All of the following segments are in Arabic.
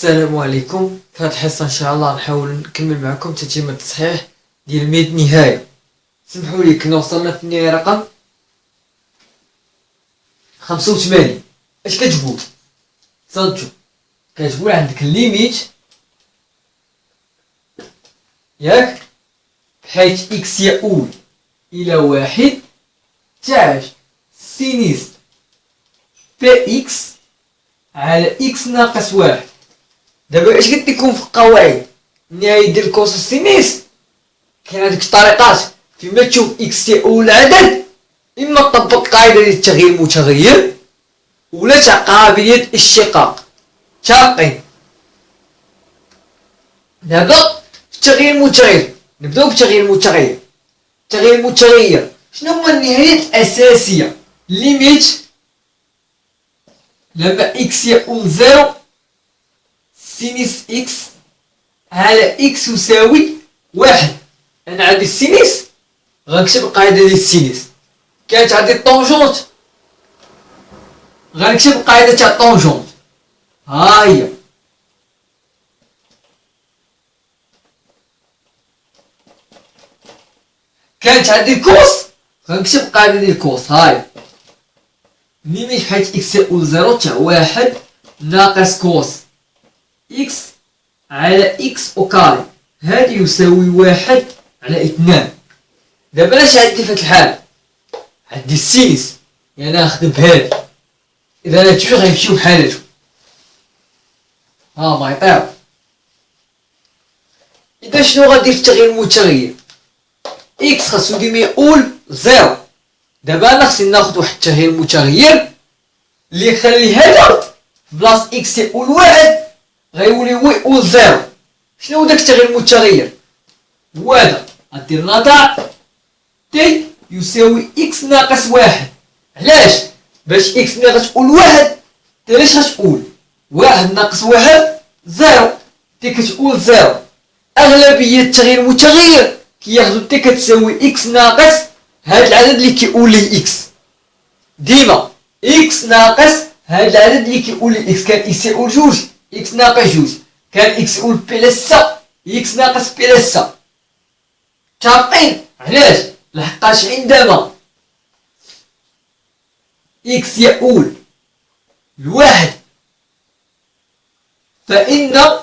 السلام عليكم. في هاد الحصة ان شاء الله نحاول نكمل معكم تتمة التصحيح ديال مية نهاية. سمحوا لي كنا وصلنا في النهاية رقم 85. اش كتقول؟ صدتو كتقول عندك الليميت ياك بحيث اكس يؤول الى واحد تاع سينيس بي اكس على اكس ناقص واحد. دابا اش قلت لكم في القواعد النهاية ديال كوس السينيس؟ كاين هاديك الطريقات فيما تشوف اكس يؤول العدد، اما تطبق القاعدة ديال التغيير المتغير ولا تاع قابلية الاشتقاق. متفقين؟ دابا في التغيير المتغير نبداو بالتغيير المتغير. التغيير المتغير شنو هما النهايات الأساسية؟ ليميت لما اكس يؤول زيرو سينيس اكس على اكس يساوي واحد. انا عندي السينيس غنكتب القاعدة ديال السينيس، كانت عندي الطونجونت غنكتب القاعدة تاع الطونجونت، ها هي. كانت عندي الكوس غنكتب القاعدة ديال الكوس، هاي ليميت حيت اكس يؤول زيرو تاع واحد ناقص كوس اكس على اكس او كاري، هادي يساوي واحد على اثنان. دابا اش عندي في هاد الحالة؟ عندي السينيس، يعني نخدم بهادي، اذا هاد جوج غيمشيو بحالاتهم، ها ما يطيرو. اذا شنو غادير في التغيير المتغير؟ اكس خاصو ديما يؤول زيرو. دابا انا خصني ناخد واحد التغيير متغير اللي يخلي هذا بلاص اكس يؤول واحد غيولي هو يؤول زيرو. شنو هو داك التغيير المتغير؟ هو هذا، غدير نضع تي يساوي اكس ناقص واحد. علاش؟ باش اكس ملي غتقول واحد تي اش غتقول؟ واحد ناقص واحد زيرو، تي كتقول زيرو. اغلبية التغيير المتغير كياخدو تي كتساوي اكس ناقص هاد العدد اللي كيقول ليه اكس، ديما اكس ناقص هاد العدد اللي كيقول ليه اكس. كان اكس يقول جوج اكس ناقص جوج، كان اكس يقول بلس اكس ناقص بلس. متفقين؟ علاش؟ لحقاش عندما اكس يؤول لواحد فإن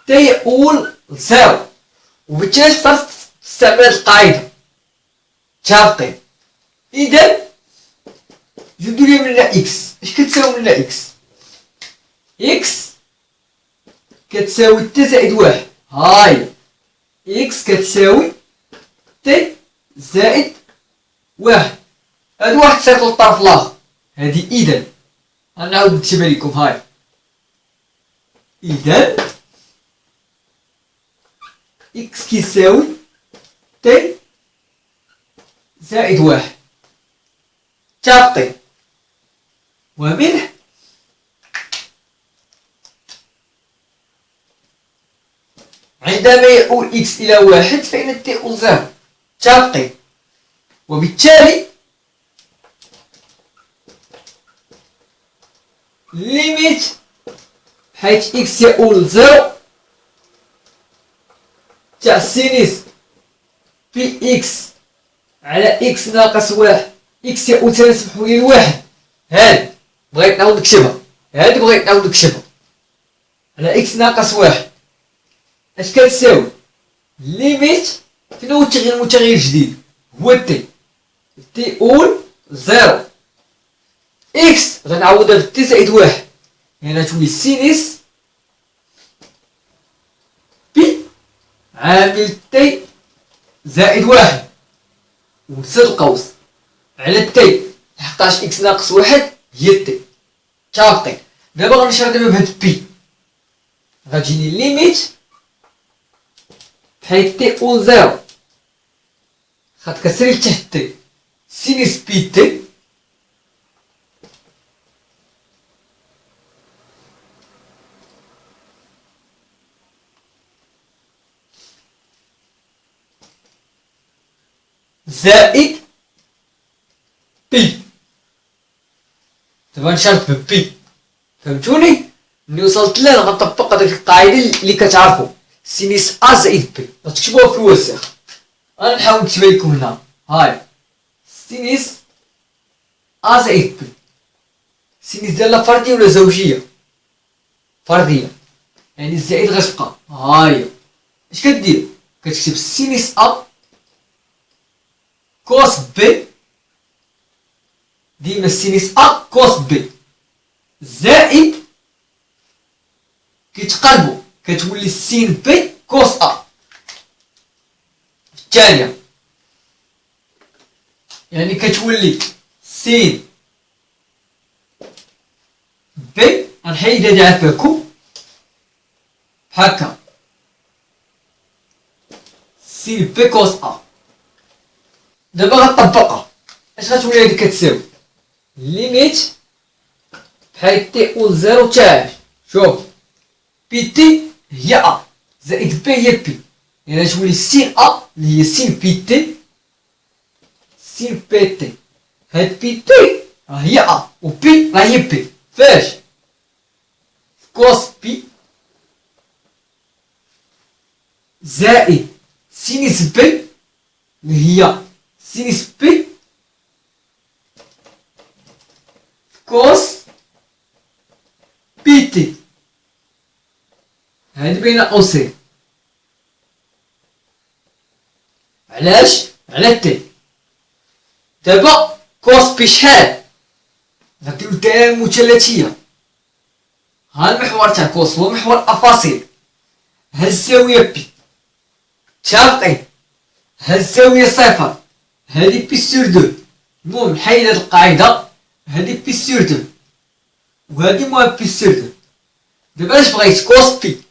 تي يؤول زيرو، وبالتالي تقدر تستعمل القاعدة. متفقين؟ إذا جبدو لي من اكس، اش كتساوي من اكس؟ اكس كتساوي تي زائد واحد، هاي اكس كتساوي تي زائد واحد. هاد واحد سيركل الطرف الاخر، هادي اذا غنعاود نكتبها لكم، هاي اذا اكس كيساوي تي زائد واحد. متفقين؟ ومنه عندما يؤول اكس الى واحد فإن تي يؤول زيرو. متفقين؟ وبالتالي ليميت حيث اكس يؤول زيرو تاع سينيس بي اكس على اكس ناقص واحد، اكس يؤول ثاني سمحوا لي لواحد، هادي بغيت نعاود نكتبها، هادي بغيت نعاود نكتبها على اكس ناقص واحد. اش كتساوي؟ ليميت فين هو التغيير المتغير الجديد؟ هو تي يؤول زيرو اكس غنعوضها بالتي زائد واحد، يعني غتولي سينيس بي عامل تي زائد واحد وسد القوس على التي، لحقاش اكس ناقص واحد هي تي. متفقين؟ دابا غنشرح دابا بهاد بي، غتجيني ليميت بحيث تي يؤول زيرو خاط كسري لتحت تي سينيس بي تي زائد بي. دابا نشرط ببي، فهمتوني؟ ملي وصلت له غنطبق هذيك القاعده اللي كتعرفوا سينيس ا زائد بي، غتكتبوها في الوسيخ. غنحاول نكتبها لكم هنا. هاي سينيس ا زائد بي. سينيس ديالنا فرديه ولا زوجيه؟ فرديه، يعني الزائد غتبقى هاهي. اش كدير؟ كتكتب سينيس ا كوس بي، ديما سينيس ا كوس بي زائد كيتقلبوا كتولي سين بي كوس ا الثانيه، يعني كتولي سين بي. غنحيد هادي عافاكم هكا سين بي كوس ا. دابا غنطبقها. اش غتولي هادي كتساوي ليميت بحال تي اول زيرو تاعي. شوف بي تي هي ا زائد بي هي بي، يعني تولي سين ا اللي هي سين بي تي سين بي تي. هاد بي تي راه هي ا و بي راه هي بي. فاش كوس بي زائد سينيس بي اللي هي سينيس بي كوس بي تي. هادي باينه او سي. علاش؟ على تي. دابا كوس بي شحال؟ غنديرو الدائره المثلثيه. ها المحور تاع كوس هو محور افاصيل. ها الزاويه بي متفقين. ها الزاويه صفر. هادي بي سور دو. المهم نحيد هاد القاعده. هادي بي سور دو وهادي موان بي سور دو. دابا اش بغيت؟ كوس بي.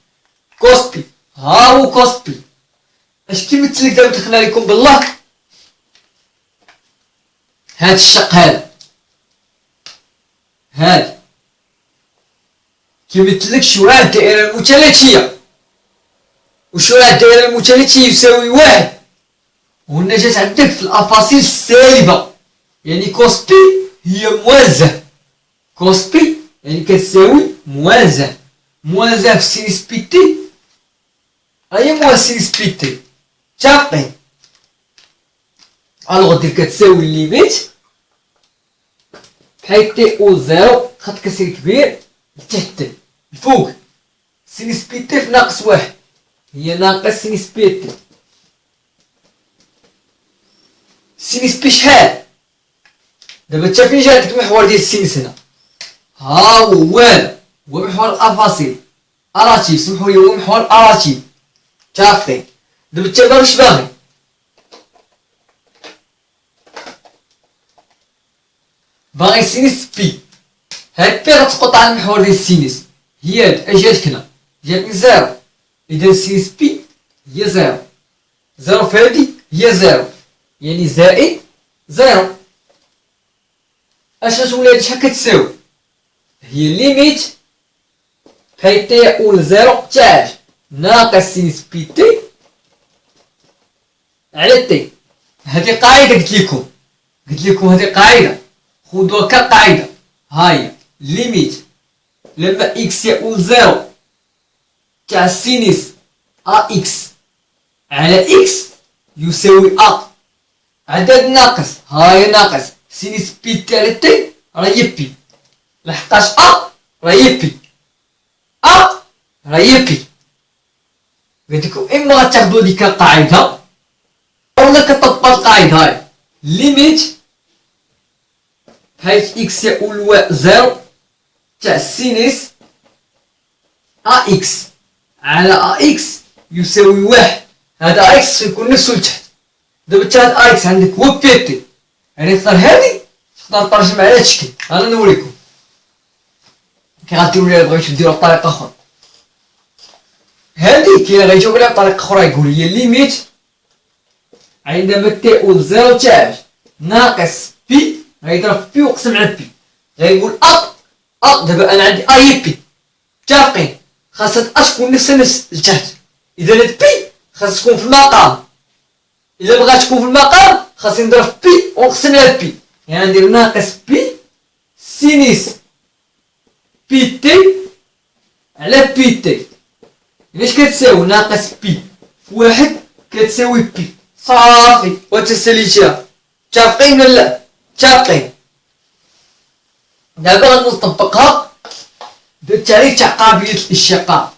كوس بي ها هو كوس بي. اش كيمثل لك دابا دخلنا لكم بالله؟ هاد الشق هاد كيمثل لك شعاع الدائره المثلثيه، وشعاع الدائره المثلثيه يساوي واحد. وهنا جات عندك في الافاصيل السالبه، يعني كوس بي هي موازه. كوس بي يعني كتساوي موازه. موازه في سينيس بي تي هي موازه سينيس بي تي. متفقين؟ الوغ دير كتساوي ليميت بحيث تي او زيرو خط كسر كبير لتحت الفوق سينيس بي تي في ناقص واحد هي ناقص سينيس بي تي. سينيس بي شحال؟ دابا انت فين جا هداك المحور ديال السينيس هنا؟ ها هو هذا هو محور الافاصيل اراتيف. سمحوا لي هو محور اراتيف. متفقين؟ دابا انت واش باغي؟ باغي سينيس بي. هاد بي غتسقط على المحور ديال السينيس هي هاد اجاتك هنا جاتني زيرو. اذا سينيس بي هي زيرو. زيرو في هادي هي زيرو، يعني زائد زيرو. اش غتولي هادي شحال كتساوي؟ هي ليميت بحيث تي اول زيرو تاع ناقص سينيس بي تي على تي. هادي قاعده قلت لكم هادي قاعده خذوها كقاعده. هاي ليميت لما اكس يؤول زيرو تاع سينيس ا اكس على اكس يساوي ا عدد ناقص. هاي ناقص سينيس بي تي على تي راهي بي، لحقاش ا راهي بي. ا راهي بي. قلت لكم اما غتاخدو ديك كقاعده اولا كتطبق القاعده. هاي ليميت حيث اكس يؤول زيرو تاع سينيس ا اكس على ا اكس يساوي واحد. هذا ا اكس يكون نفسه لتحت. دابا تا هاد ا اكس عندك هو بي تي، يعني تقدر هادي تقدر ترجم على هاد الشكل. انا نوريكم كي غديروا لي بغيتو ديروها بطريقه اخرى. هادي كي غيجاوب عليها بطريقه اخرى يقول هي ليميت عندما تي او زيرو تاع ناقص بي غيضرب بي ويقسم على بي غيقول دابا انا عندي هي بي. متفقين؟ خاصها تكون نفس لتحت. اذا هاد بي خاصها تكون في المقام. اذا بغات تكون في المقام خاصني نضرب بي ونقسم على بي، يعني ندير ناقص بي سينيس بي تي على بي تي. علاش كتساوي ناقص بي في واحد كتساوي بي. صافي وتساليتيها. متفقين ولا لا؟ متفقين. دابا غنطبقها بالتعريف تاع قابلية الاشتقاق.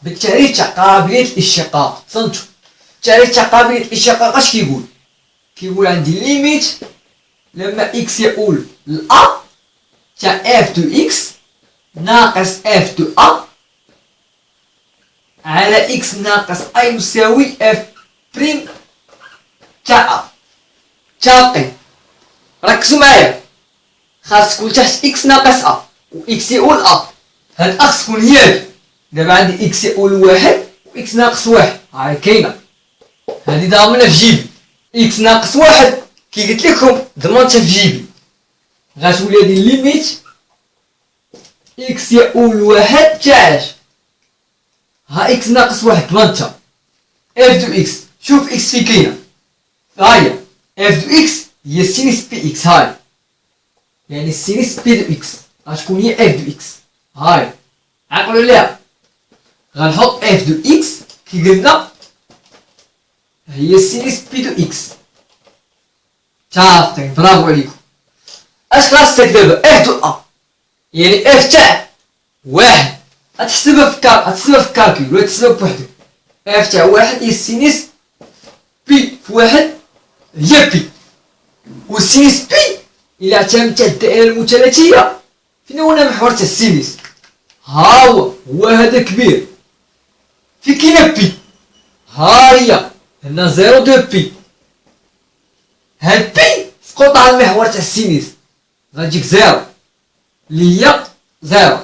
بالتعريف تاع قابلية الاشتقاق. صنتو التعريف تاع قابلية الاشتقاق اش كيقول؟ كيقول عندي ليميت لما اكس يؤول لأ تاع اف دو اكس ناقص اف دو ا على اكس ناقص اي يساوي اف بريم تاع ا. متفقين؟ ركزوا معايا. خاص تكون تحت اكس ناقص ا و اكس يؤول ا. هاد ا تكون هي دابا عندي اكس يؤول واحد و اكس ناقص واحد. هاي كاينه هادي ضامنه في جيبي. اكس ناقص واحد كي قلت لكم ضمنتها في جيبي. غتولي هادي ليميت اكس يؤول واحد تاع اش؟ ها اكس ناقص واحد ضمنتها اف دو اكس. شوف اكس في كاينه هاهي اف دو اكس هي سينيس بي اكس. هاي يعني سينيس بي دو اكس غتكون هي اف دو اكس. هاي عقلوا ليها. غنحط اف دو اكس كي قلنا هي سينيس بي دو اكس. متفقين؟ برافو عليكم. اش خاصك دابا؟ اف دو ا يعني اف تاع واحد. غتحسبها في كالكول ولا تحسبها بوحدك. اف تاع واحد هي سينيس بي في واحد هي بي. و سينيس بي إلا اعتمدت على الدائرة المثلثية فين هو محور تاع السينيس؟ ها هو هذا كبير. في كاينه بي ها هي هنا زيرو دو بي. هاد بي سقط على المحور تاع السينيس غتجيك زيرو اللي هي زيرو.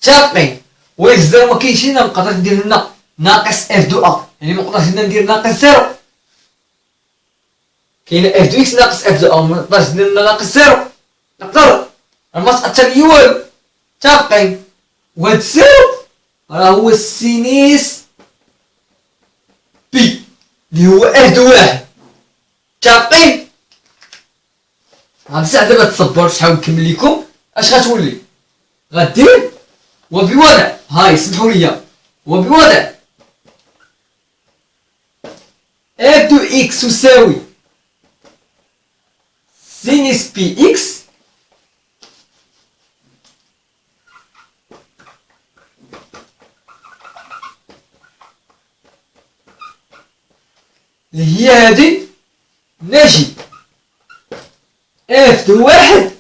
متفقين؟ وإلا الزيرو مكاينش هنا نقدر ندير هنا ناقص اف دو ا يعني منقدرش هنا ندير ناقص زيرو. كاينه اف دو اكس ناقص اف دو ا منقدرش ندير هنا ناقص زيرو. نقدر ما تأثر ليا والو. متفقين؟ وهاد الزيرو راه هو السينيس بي اللي هو اف دو واحد. متفقين؟ بصح دابا تصبروا شحال نكمل لكم. اش غتولي؟ غدير وبوضع هاي سمحوا لي وبوضع اف دو اكس تساوي سينيس بي اكس اللي هي هادي نجي اف دو واحد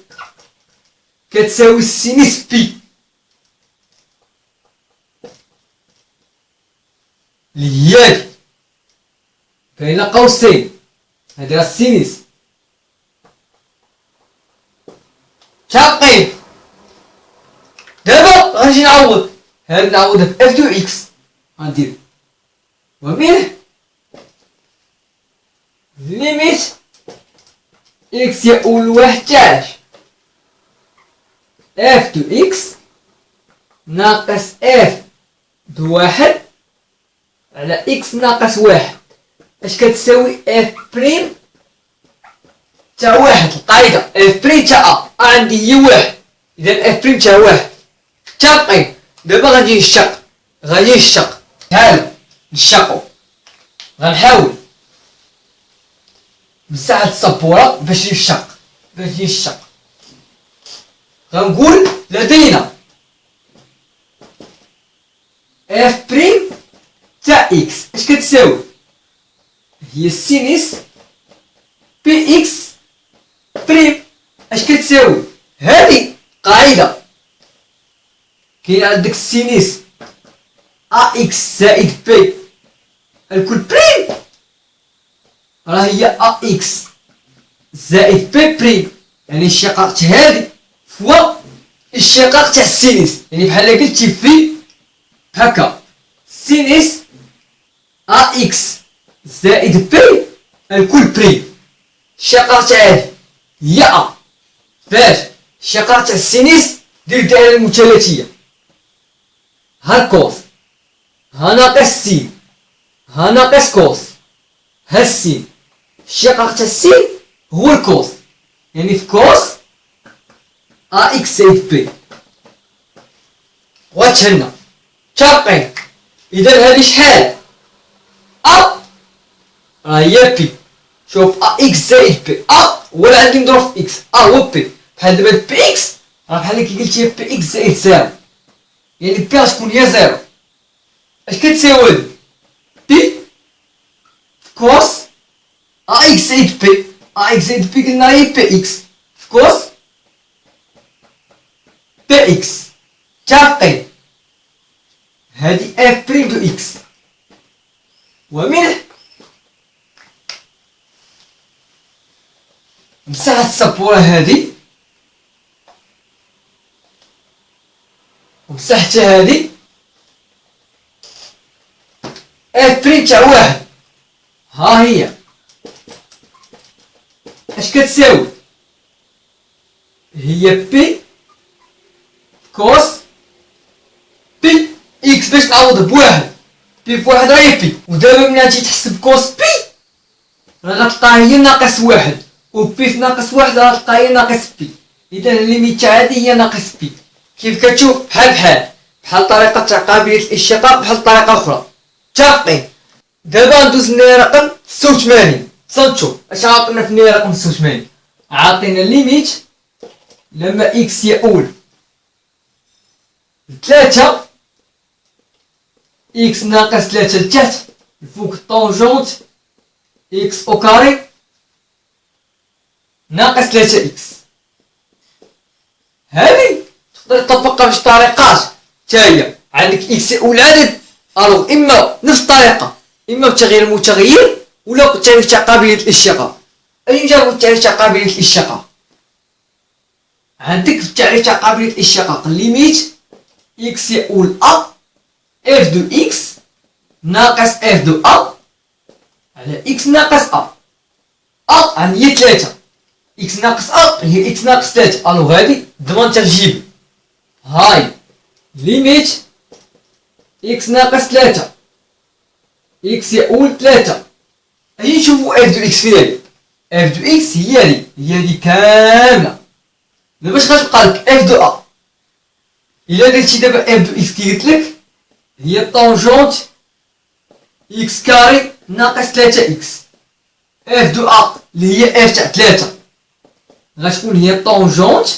كتساوي السينيس بي اللي هي هادي بين قوسين هادي راه السينيس. متفقين؟ دابا غنجي نعوض هاد نعوضها ب اف دو اكس. غندير ومنه ليميت اكس يؤول واحد تاع اف دو اكس ناقص اف دو واحد على اكس ناقص واحد. اش كتساوي اف بريم تاع واحد. القاعدة اف بريم تاع ا عندي هي واحد اذا اف بريم تاع واحد. متفقين؟ دابا غادي نشتق تعالوا نشتقو. غنحاول بصح هاد السبورة باش نشتق غنقول لدينا اف بريم تاع اكس اش كتساوي هي السينيس بي اكس بريم. اش كتساوي هادي قاعدة كاين عندك السينيس ا اكس زائد بي الكل بريم راه هي ا اكس زائد بي بريم يعني الشقاق هادي فوا الشقاق تاع السينيس يعني بحال قلتي في هكا سينيس ا اكس زائد بي الكل بريم. الشقاق تاع هادي هي ا فاش الشقاق تاع السينيس دير الدائرة المثلثية. ها الكوس ها ناقص سين ها ناقص كوس ها السين. الشقاق تاع السين هو الكوس يعني في كوس ا اكس زائد بي. وغتهنا متفقين. اذا هذه شحال؟ ا راه هي بي. شوف ا اكس زائد بي، ا هو اللي عندي نضرب في اكس، ا هو بي. بحال دابا بي اكس راه بحال كي قلتي بي اكس زائد زيرو، يعني بي غتكون هي زيرو. اش كتساوي هادي؟ بي كوس ا اكس زائد بي. ا اكس زائد بي قلنا هي بي اكس في كوس بي اكس. متفقين. هادي اف بريم دو اكس. ومنه نمسح هاد السبورة هادي ومسحت هادي. اف بريم تاع واحد ها هي اش كتساوي؟ هي بي كوس بي اكس. باش نعوض بواحد، بي فواحد راه هي بي. ودابا ملي تجي تحسب كوس بي راه غتلقاها هي ناقص واحد، وبي في ناقص واحد راه غتلقاها هي ناقص بي. اذا الليميت تاع هادي هي ناقص بي. كيف كتشوف بحال طريقة تاع قابلية الاشتقاق بحال طريقة أخرى. متفقين. دابا ندوز للنهاية رقم 86. صنتو اش عاطينا في النهاية رقم 86؟ عاطينا ليميت لما اكس يؤول 3 اكس ناقص 3 لتحت الفوق طونجونت اكس او كاري ناقص 3 اكس. هذه تقدر تطبقها بشي طريقات تاهي. عندك اكس يؤول عدد، الوغ اما نفس الطريقة، اما بتغيير المتغير ولا بالتعريف تاع قابلية الاشتقاق. اي نجربو التعريف تاع قابلية الاشتقاق. عندك في التعريف تاع قابلية الاشتقاق ليميت اكس يؤول ا اف دو اكس ناقص اف دو ا على اكس ناقص ا. ا عندي هي 3، اكس ناقص ا هي اكس ناقص 3. الوغ هادي ضمن ترجيب. هاي ليميت اكس ناقص 3 اكس يؤول 3. اجي نشوفو اف دو اكس فين هادي. اف دو اكس هي هادي كاملة. دابا اش غتبقى لك؟ اف دو ا. الا درتي دابا اف دو اكس كي قلتلك هي طونجونت اكس كاري ناقص 3 اكس. اف دو ا اللي هي اف تاع 3 غتكون هي طونجونت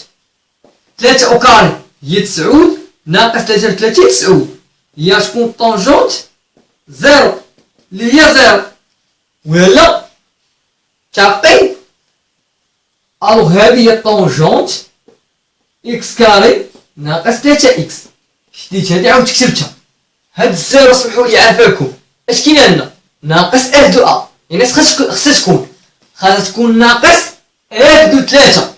3 او كاري هي 9 ناقص 33 9 هي غتكون طونجونت 0 اللي هي 0 ولا متفقين. الوغ هادي هي طونجونت اكس كاري ناقص 3 اكس. شديت هادي عاود كتبتها. هاد الزيرو سمحولي عافاكم اش كاين عندنا؟ ناقص اف دو ا، يعني خاصها تكون ناقص اف دو 3.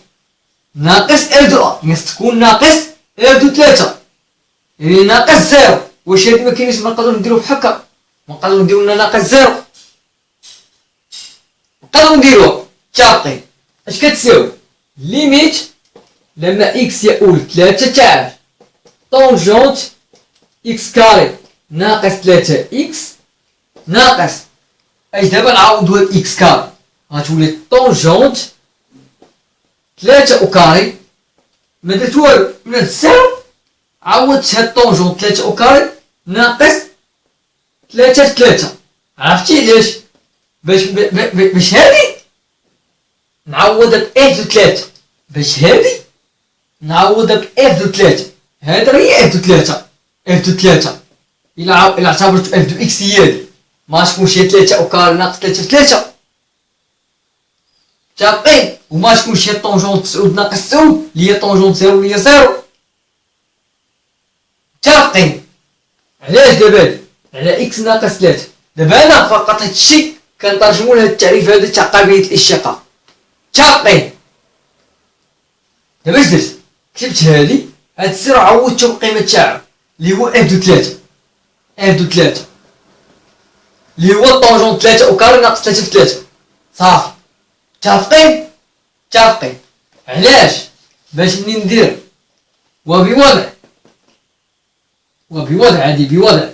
ناقص اف دو ا يعني تكون ناقص اف دو 3 يعني ناقص زيرو. واش هادي مكاينش؟ منقدرو نديرو بحال هكا، منقدرو نديرو لنا ناقص زيرو، نقدرو نديروها. متفقين. اش كتساوي؟ ليميت لما اكس يؤول 3 تاع طونجونت اكس كاري ناقص 3 اكس ناقص اش دابا نعوضو هاد اكس كاري غتولي طونجونت 3 او كاري. ما درت والو من هاد الزيرو عوضت هاد طونجونت 3 او كاري ناقص 3 في 3. عرفتي علاش؟ باش هادي نعوضها باف دو 3، باش هادي نعوضها باف دو 3. هادا هي اف دو 3. اف دو 3 الى اعتبرت اف دو اكس هي هادي ما تكونش هي 3 او كاري ناقص 3 في 3. متفقين. وما تكونش هي طونجونت 9 ناقص 9 اللي هي طونجونت 0 اللي هي 0. متفقين. علاش دابا هادي؟ على اكس ناقص 3. دابا انا فقط هادشي كنترجمو لهاد التعريف هذا تاع قابلية الاشتقاق. متفقين. دابا اش درت؟ كتبت هادي هاد الزيرو عوضتو بالقيمة تاعو اللي هو اف دو 3. اف دو 3 اللي هو طونجونت 3 او كاري ناقص 3 في 3. صافي. متفقين. متفقين. علاش؟ باش منين ندير وبوضع عادي بوضع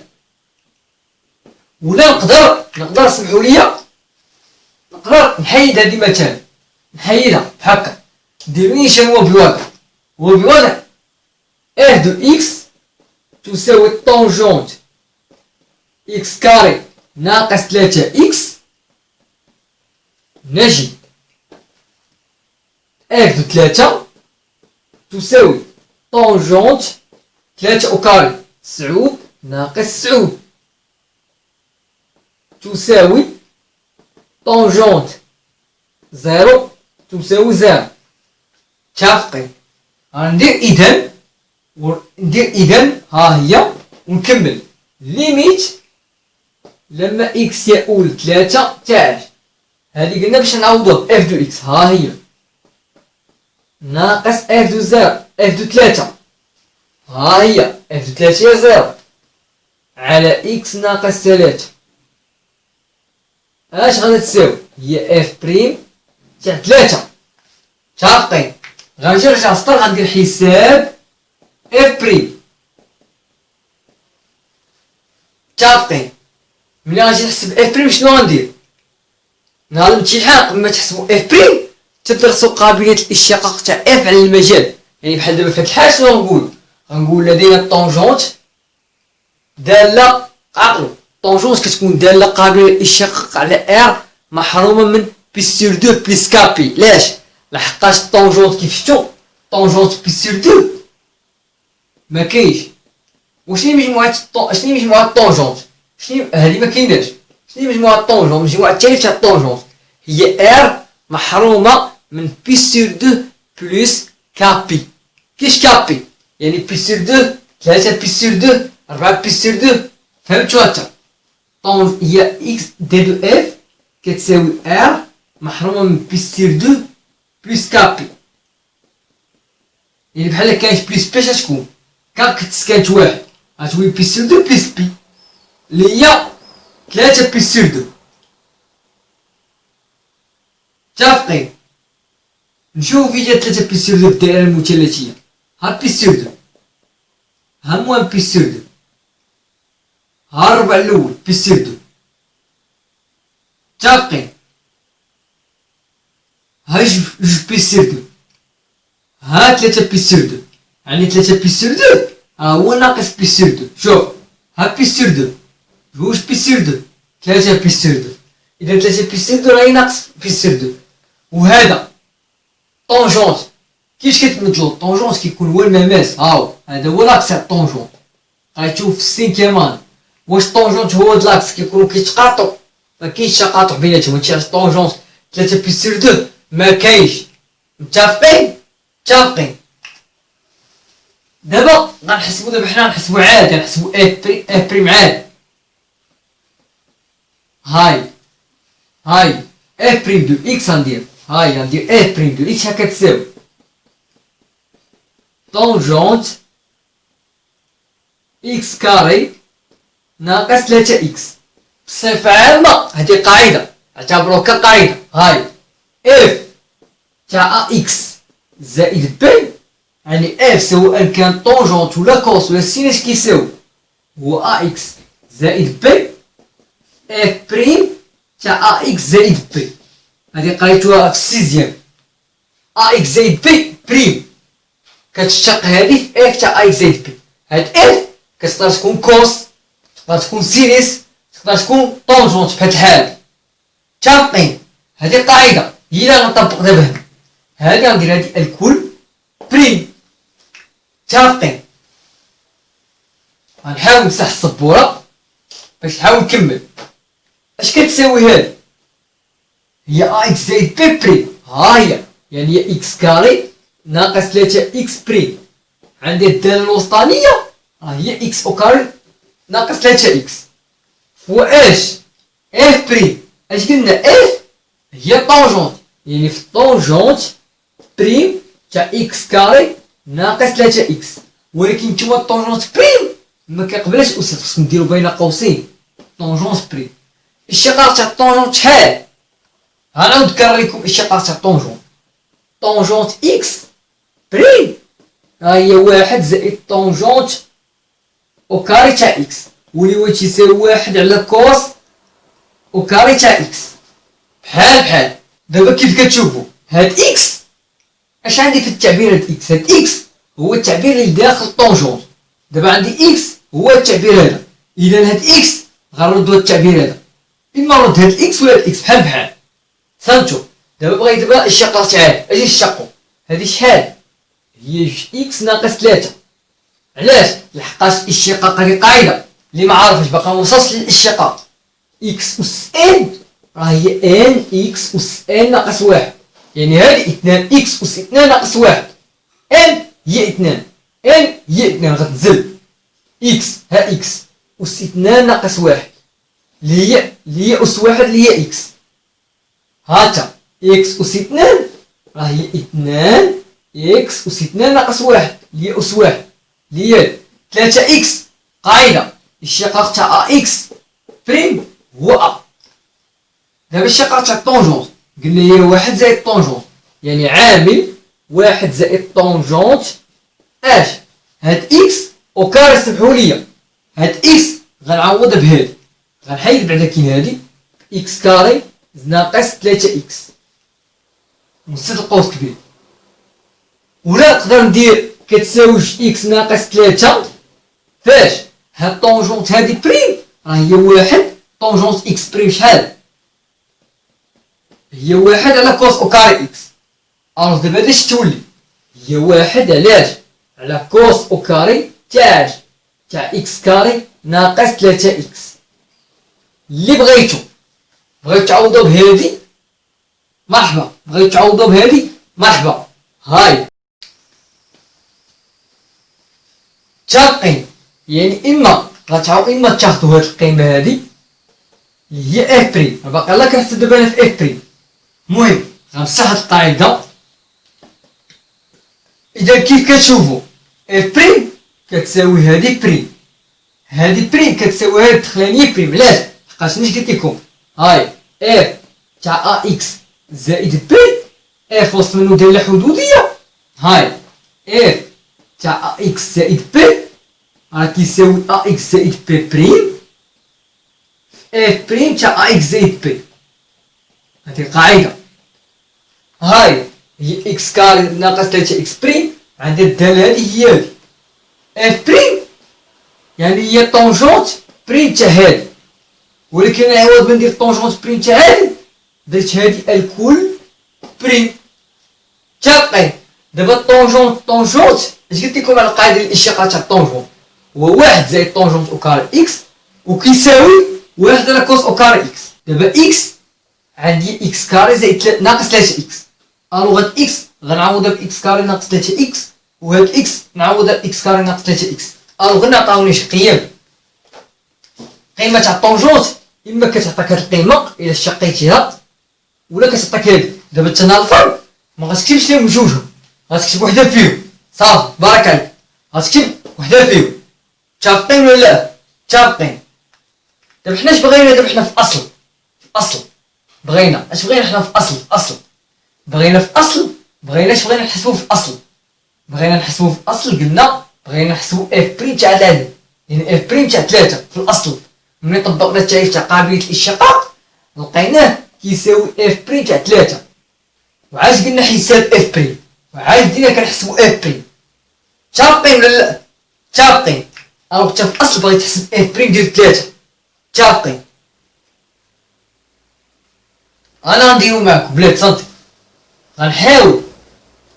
ولا نقدر سمحوا لي نقدر نحيد هذه مثلا نحيدها بحال ندير نيشان وبوضع اف دو اكس تساوي طونجونت إكس كاري ناقص 3 إكس، نجد اف دو 3 تساوي طونجونت 3 أو كاري 9 ناقص 9 تساوي طونجونت 0 تساوي 0. متفقين؟ غندير إذن ها هي ونكمل ليميت لما إكس يؤول 3 تاع هذه قلنا باش نعوضوها اف دو إكس، ها هي ناقص اف دو 0 اف دو 3 ها هي اف دو 3 هي 0 على إكس ناقص 3. اش غادي تساوي؟ هي اف بريم تاع 3. متفقين؟ غنجي نرجع للسطر غندير حساب اف بريم. متفقين؟ ملي غنجي نحسب اف بريم شنو غندير؟ نهار الامتحان قبل ما تحسبوا اف بريم تدرسوا قابلية الاشتقاق تاع اف على المجال. يعني بحال دابا في هاد الحال شنو غنقول لدينا الطونجونت دالة، عقلوا طونجونت كتكون دالة قابلة للاشتقاق على ار محرومة من بي سور 2 بليس كابي. علاش؟ لحقاش الطونجونت كيف شفتو طونجونت بي سور 2 ما كاينش. وشنو هي مجموعة الطونجونت؟ هادي ما كايناش. شنو هي مجموعة الطونجونت؟ مجموعة التالية تاع الطونجونت هي ار محرومة من بي سور 2 بلس كابي. كيش كابي؟ يعني بي سور 2 3 بي سور 2 4 بي سور 2. فهمتوا هاتا؟ هي اكس دي دو اف كتساوي ار محرومة من بي سور 2 بلس كابي. يعني بحال كاينش بلس بي شتكون كا كتسكانت واحد غتولي بي سور 2 بلس بي اللي هي 3 بي سور 2. متفقين؟ نشوف فيديو 3 بي سور 2 في الدائرة المثلثية. ها بي سور 2 ها موان بي سور 2 ها الربع الأول بي سور 2. متفقين؟ ها جوج بي سور 2 ها 3 بي سور 2. يعني 3 بي سور 2 ها هو ناقص بي سور 2. شوف ها بي سور 2 جوج بي سور 2 3 بي سور 2. إذا 3 بي سور 2 راهي ناقص بي سور 2. وهذا طونجونت كيفاش كتمثلو؟ الطونجونت كيكون هو المماس، هاهو هذا هو لاكس تاع الطونجونت. غتشوف في السينكيام اني واش الطونجونت هو هاد لاكس كيكونو كيتقاطعو، ما كاينش تقاطع بيناتهم. هادشي علاش الطونجونت 3 بي سور 2 ما كاينش. متفقين؟ متفقين. دابا غنحسبو حنا غنحسبو عادي، غنحسبو اف بريم عادي. هاي اف بريم دو اكس غندير اف بريم دو اكس هكا تساوي طونجونت اكس كاري ناقص 3 اكس. بصفة عامة هادي قاعدة اعتبروها كقاعدة. هاي اف تاع اكس زائد بي، يعني اف سواء كان طونجونت ولا كوس ولا سينيس كيساوي هو اكس زائد بي اف بريم تاع اكس زائد بي. هادي قريتوها في السيزيام. اكس زائد بي بريم كتشتق هادي في اف تاع اكس زائد بي. هاد اف كتقدر تكون كوس، تقدر تكون سينيس، تقدر تكون طونجونت في هاد الحالة. متفقين؟ هادي قاعدة هي اللي غنطبق دابا هنا. هادي غندير هادي الكل بريم. متفقين؟ غنحاول نمسح السبورة باش نحاول نكمل. اش كتساوي هادي؟ هي اكس زائد بي بريم. ها هي يعني هي اكس كاري ناقص 3 اكس بريم. عندي الدالة الوسطانية ها هي اكس او كاري ناقص 3 اكس. واش اف بريم اش قلنا؟ اف هي طونجونت، يعني في طونجونت بريم تاع اكس كاري ناقص 3 اكس. ولكن نتوما الطونجونت بريم ما كيقبلش أستاذ، خصكم ديرو بين قوسين طونجونت بريم. الاشتقاق تاع الطونجونت شحال؟ غنعاود نكرر لكم الاشتقاق تاع الطونجونت. طونجونت اكس بريم ها هي واحد زائد طونجونت او كاري تاع اكس، واللي هو تيساوي واحد على كوس او كاري تاع اكس. بحال دابا كيف كتشوفوا هاد اكس اش عندي في التعبير؟ هاد اكس هو التعبير اللي داخل طونجونت. دابا عندي اكس هو التعبير هذا. اذا هاد اكس غنرد هاد التعبير هذا، اما نرد هاد الاكس ولا هاد الاكس بحال بحال. فهمتوا؟ دابا بغيت دابا الشقه تعاد، اجي نشقو. هادي شحال؟ هي اكس ناقص 3. علاش؟ لحقاش الاشتقاق هادي قاعده اللي ما عارفش باقا ما وصلش للاشتقاق. اكس اس ان راه هي ان اكس اس ان ناقص 1، يعني هادي 2 اكس اس 2 ناقص 1. ان هي 2، ان هي 2 غتنزل. اكس ها اكس اس 2 ناقص 1 اللي هي اس 1 اللي هي اكس. هاتا اكس اس 2 راه هي 2 اكس اس 2 ناقص 1 اللي هي اس 1 اللي هي 3 اكس. قاعده الشقاق تاع ا اكس بريم هو ا. دابا الشقاق تاع الطونجونت قلنا هي 1 زائد الطونجونت، يعني عامل 1 زائد الطونجونت اش؟ هاد اكس او كاري. سمحوا لي، هاد اكس غنعوضها بهادي، غنحيد بعدا كاين هادي اكس كاري ناقص 3 اكس نسد القوس كبير. ولا نقدر ندير كتساوي اكس ناقص 3 فاش هاد طونجونت هادي بريم راه هي 1. طونجونت اكس بريم شحال؟ هي 1 على كوس او كاري اكس. الوغ دابا هادي اش تولي؟ هي 1 علاش؟ على كوس او كاري تاع اكس كاري ناقص 3 اكس. اللي بغيتو تعوضو بهادي مرحبا، بغيتو تعوضو بهادي مرحبا. هاي متفقين؟ يعني اما تاخدو هاد القيمه هادي اللي هي اف بريم، باقي لا كنحسب دابا انا في اف بريم. المهم غنمسح هاد القاعده. اذا كيف كتشوفوا اف بريم كتساوي هادي بريم، هادي بريم كتساوي هاد الدخلانيه بريم. علاش؟ لحقاش اش قلت لكم؟ هاي اف تاع ا اكس زائد بي، اف وسط منو دايره حدوديه. هاي اف تاع ا اكس زائد بي راه كيساوي ا اكس زائد بي بريم اف بريم تاع ا اكس زائد بي. هادي القاعده. هاي هي اكس كاري ناقص 3 اكس بريم، عندها الداله هادي هي هادي اف بريم، يعني هي طونجونت بريم تاع هادي. ولكن عوض ما ندير طونجونت بريم تاع هادي درت هادي الكل بريم. متفقين؟ دابا الطونجونت اش قلت لكم على القاعده ديال الاشتقاق تاع الطونجونت؟ هو 1 زائد طونجونت او كاري اكس وكيساوي 1 على كوس او كاري اكس. دابا اكس عندي اكس كاري زائد ناقص 3 اكس. الوغ هاد اكس غنعوضها باكس كاري ناقص 3 اكس، وهاد اكس نعوضها باكس كاري ناقص 3 اكس. الوغ نعطاوني شي قيمه تاع الطونجونت، اما كتعطيك هاد القيمه الا شقيتيها ولا كتعطيك هادي. دابا تنا الفرق ما غتكتبش لهم بجوجهم، غتكتب وحده فيهم صافي. بارك عليك، غتكتب وحده فيهم. متفقين ولا لا؟ متفقين. دابا حنا اش بغينا؟ دابا حنا في اصل بغينا اش بغينا؟ حنا في اصل بغينا في اصل. بغينا اش بغينا نحسبو في اصل؟ بغينا نحسبو في اصل. قلنا بغينا نحسبو اف بريم تاع العدد، يعني اف بريم تاع 3 في الاصل. ملي طبقنا التعريف تاع قابليه الاشتقاق لقيناه كيساوي اف بريم تاع 3. وعاش قلنا حساب اف بريم، وعاش بدينا كنحسبو اف بريم. متفقين ولا لا؟ متفقين. الوغ انت في الاصل بغيت تحسب اف بريم ديال 3. متفقين؟ انا غنديرو معاكم بلا تصنتي، غنحاول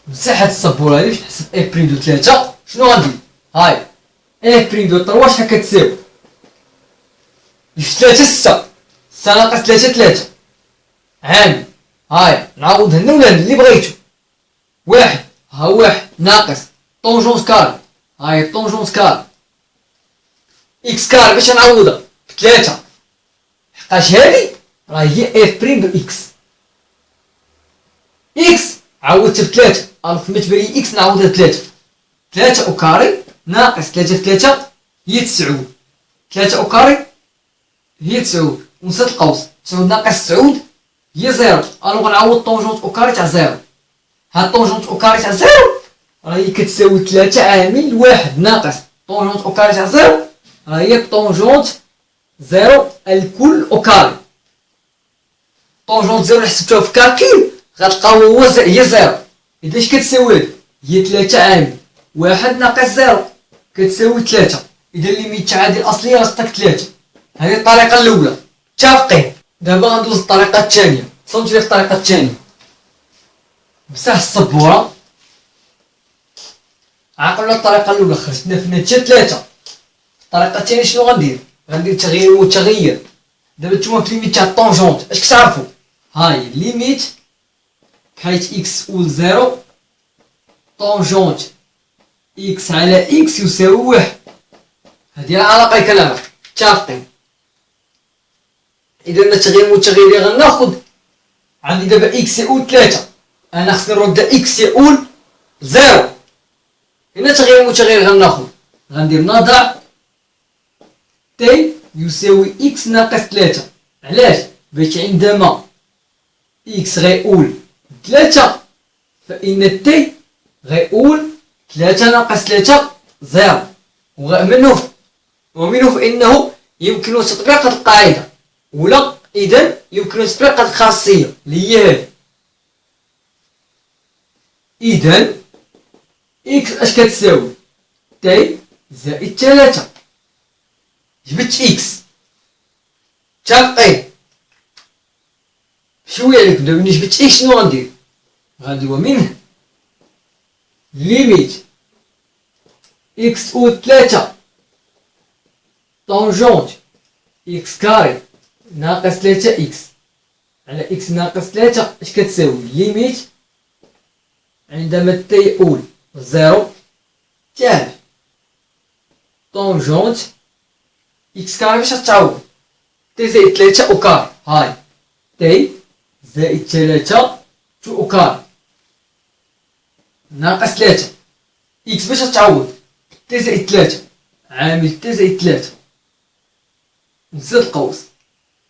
نمسح هاد السبوره هادي باش نحسب اف بريم دو 3. شنو غندير؟ هاي اف بريم دو 3 شحال كتساوي؟ في 3 6 ناقص 3 عامل. هاي نعوض هنا ولا هنا اللي بغيتو. واحد ها واحد ناقص طونجونت كاري، هاي طونجونت كاري اكس كاري باش نعوضها ب3 حقاش هادي راه هي اف بريم دو اكس. اكس عوضت ب3 الوغ فما تبان لي اكس نعوضها ب3. 3 او كاري ناقص 3 في 3 هي 9. 3 او كاري هي 9 ونسيت القوس. 9 ناقص 9 هي 0. الوغ نعوض طونجونت او كاري تاع 0. هاد طونجونت او كاري تاع 0 راهي كتساوي 3 عامل 1 ناقص طونجونت او كاري تاع 0 راهي طونجونت 0 الكل او كاري. طونجونت 0 اللي حسبتوها في كالكيل غتلقاو هو هي 0. اذا اش كتساوي؟ هي 3 عامل 1 ناقص 0 كتساوي 3. اذا الليميت تاع هذه الاصليه غتعطيك 3. هذه الطريقه الاولى، متفقين؟ دابا غندوز للطريقه الثانيه. صنت لي الطريقه الثانيه، مسح السبوره. عقلنا الطريقه الاولى خرجتنا في النتيجه 3. الطريقه الثانيه شنو غندير؟ غندير تغيير متغير. دابا نتوما في ليميت تاع الطونجونت اش كتعرفوا؟ هاي ليميت بحيث اكس اول 0 طونجونت اكس على اكس يساوي 1. هذه العلاقه كلامك، متفقين؟ اذا التغيير المتغير اللي غناخذ عندي دابا اكس يقول 3، انا خصني نرد اكس يقول 0. هنا تغيير المتغير غناخذ غندير نضع تي يساوي اكس ناقص 3. علاش؟ باش عندما اكس غيقول 3 فإن تي غيقول 3 ناقص 3 0. ومنه فإنه يمكن تطبيق هذه القاعدة، ولا إذا يمكن تطبيق هذه الخاصية اللي هي هذه. إذا إكس اش كتساوي؟ تي زائد 3. جبت إكس، متفقين؟ شوية عليكم دابا ملي جبت إكس شنو غندير؟ غندير ومنه ليميت إكس أو 3 طونجونت إكس كاري ناقص 3 إكس على إكس ناقص 3 اش كتساوي؟ ليميت عندما تي يقول 0 تاع طونجونت إكس كاري باش تعوض تي زائد 3 أو كاري. هاي تي زائد 3 تو أو كاري ناقص 3 إكس باش تعوض تي زائد 3 عامل تي زائد 3. نزيد القوس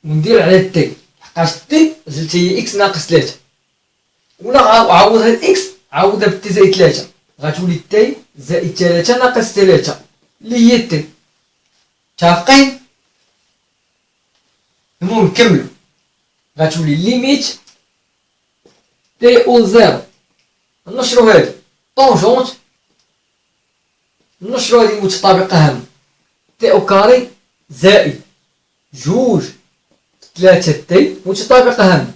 وندير على تي لحقاش تي زلت هي إكس ناقص 3، ولا عوض هاد إكس عوضها بتي زائد 3 غتولي تي زائد 3 ناقص 3 اللي هي تي. متفقين؟ المهم نكملو. غتولي ليميت تي أو 0 نشرو هادي طونجونت، نشرو هادي متطابقة هامة تي أو كاري زائد 2 3 تي متطابقة هامة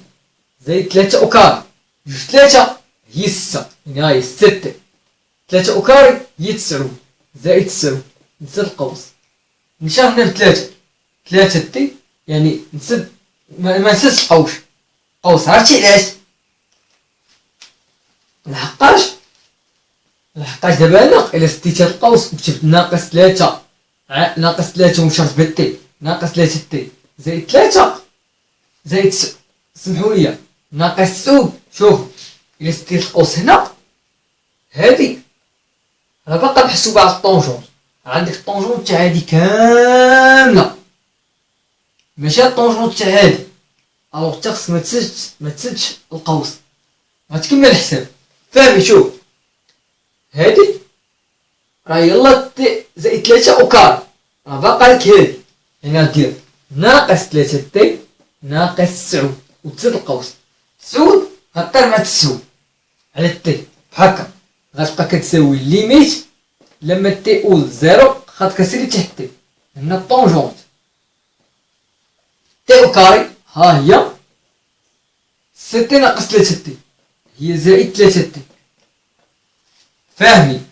زائد 3 أو كاري. 3 هي 6، يعني هاي 6 3 أو كاري هي 9 زائد 9. نسد القوس نشاف هنا ب3 3 تي، يعني نسد ما نسدش قوس. عرفتي علاش؟ لحقاش دابا انا الا سديت هاد القوس وكتبت ناقص 3 ناقص 3 ومشات بالتي ناقص 3 تي زائد 3 زائد سمحوا لي ناقص 9. شوف الا سديت القوس هنا هادي راه باقا محسوبة على الطونجونت. عندك الطونجونت تاع هادي كاملة ماشي الطونجونت تاع هادي. الوغ انت خصك ما تسدش القوس، غتكمل الحساب. فاهمي؟ شوف هادي راه يلا تي زائد 3 او كار راه باقا لك هادي، يعني غدير ناقص 3 تي ناقص 9 وتزيد القوس. 9 غطير مع 9 على تي بحكا غتبقى كتساوي ليميت لما تي أول 0 خاطر كتسالي تحت تي. هنا الطونجونت تي او كاري ها هي 6 ناقص 3 تي هي زائد 3 تي. فاهمين؟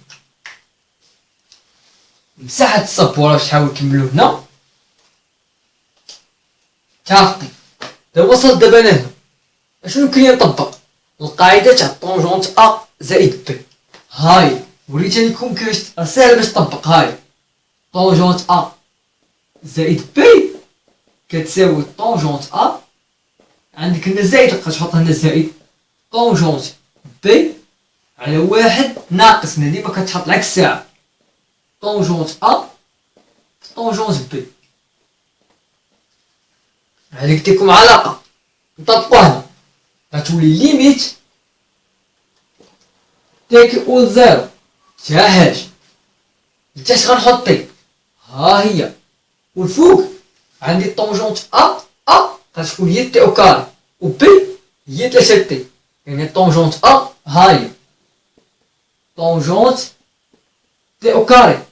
مساحة السبورة باش نحاول نكملو هنا. متفقين؟ دابا وصلت دابا لهنا اشنو يمكن لي نطبق؟ القاعدة تاع طونجونت ا زائد بي. هاي وريتني لكم كيفاش ساهل باش تطبق. هاي طونجونت ا زائد بي كتساوي طونجونت ا، عندك هنا زائد كتحط هنا زائد طونجونت بي على 1 ناقص. هنا ديما كتحط العكس الساعة طونجونت ا طونجونت بي. هادي قلت لكم علاقة نطبقوها هنا غتولي ليميت تي كيقول 0 تاع هاش لتحت غنحط تي ها هي، والفوق عندي طونجونت ا غتكون هي تي او كاري و بي هي 3 تي، يعني طونجونت ا ها هي طونجونت تي او كاري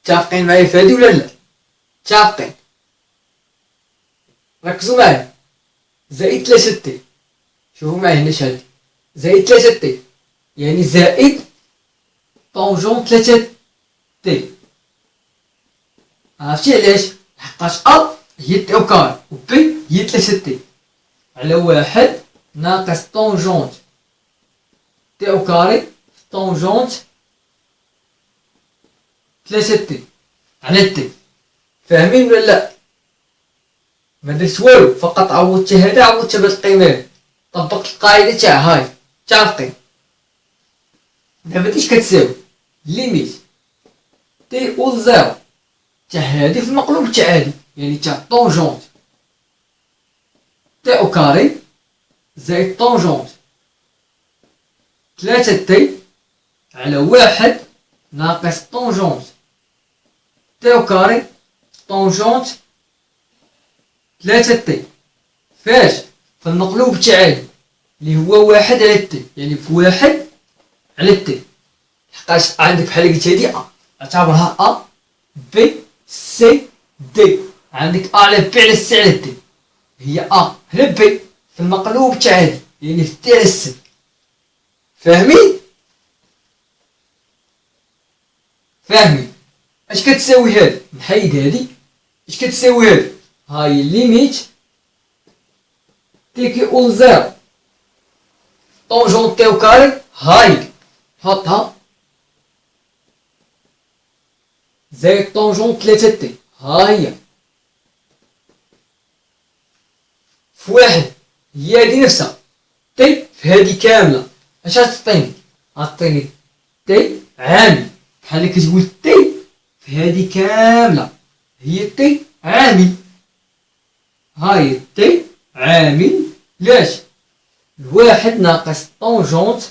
متفقين معايا في هادي ولا لا؟ متفقين. ركزوا معايا. زائد 3 تي، شوفوا معايا هنا شحال زائد 3 تي، يعني زائد طونجون 3 تي. عرفتي علاش؟ لحقاش ا هي تي او كاري و بي هي 3 تي على واحد ناقص طونجونت تي او كاري طونجونت 3 تي على تي. فاهمين ولا لا؟ ما درت والو، فقط عوضت هذا عوضت بهاد القيمه، طبقت القاعده تاع هاي. متفقين. دابا اش كتساوي؟ ليميت تي او زيرو تاع هادي في المقلوب تاع هادي، يعني تاع طونجونت تي او كاري زائد طونجونت 3 تي على واحد ناقص طونجونت تي او كاري طونجونت 3 تي. فاش؟ في المقلوب تاع هادي اللي هو واحد على تي، يعني في واحد على تي. لحقاش عندك بحال قلت هادي ا، اعتبرها ا بي سي دي، عندك ا على بي على سي على دي، هي ا على بي في المقلوب تاع هادي، يعني في تي على سي. فاهمين؟ فاهمين. اش كتساوي هادي؟ نحيد هادي. اش كتساوي هادي؟ هاي ليميت تي كي اول زيرو طونجون تي او كاري، هاي حطها زائد طونجون 3 تي، ها هي في واحد، هي هادي نفسها تي في هادي كاملة. اش غتعطيني؟ غتعطيني تي عامل، بحال اللي كتقول تي في هادي كاملة هي تي عامل. هاي تي عامل لاش؟ الواحد ناقص طونجونت